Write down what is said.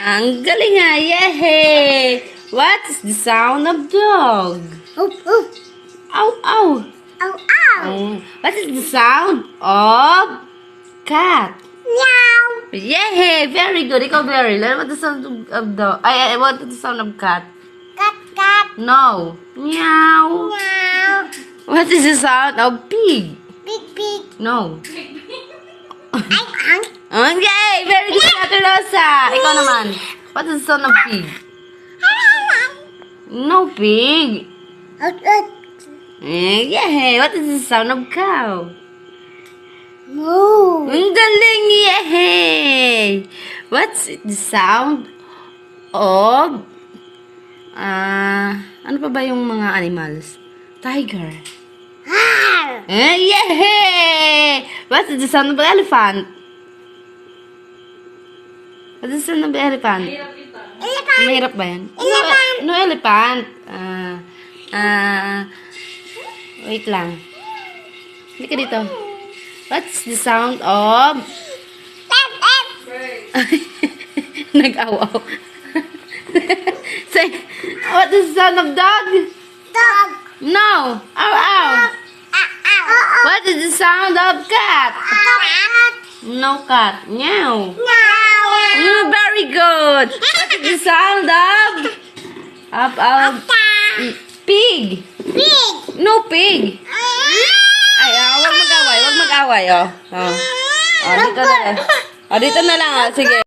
Ang galing nga. Yehey! What is the sound of dog? Ow, ow. What is the sound of cat? Meow. Yehey! Very good. Ikaw, VERYL. What is the sound of dog? What is the sound of cat? Cat. No. Meow. Meow. What is the sound of pig? Pig. No. Ang. Okay, very good, Ate Rosa. Ikaw naman. What is the sound of pig? No pig. Yehey. What is the sound of cow? Moo. Ang galing, yehey. What's the sound of ano pa ba yung mga animals? Tiger. Yehey! What's the sound of elephant? What's the sound of elephant? Elephant. Mahirap ba yan? Elephant. No elephant. Wait lang. Hindi ka dito. What's the sound of... Nag-aw-aw. Say, what is the sound of dog? Dog. No. Ow-ow. What is the sound of cat? Cat. No cat. Meow. Meow. Very good. What is the sound of pig? Pig. No pig. Ay, wag mag-away. Oh. Dito na lang. Dito na lang. Sige.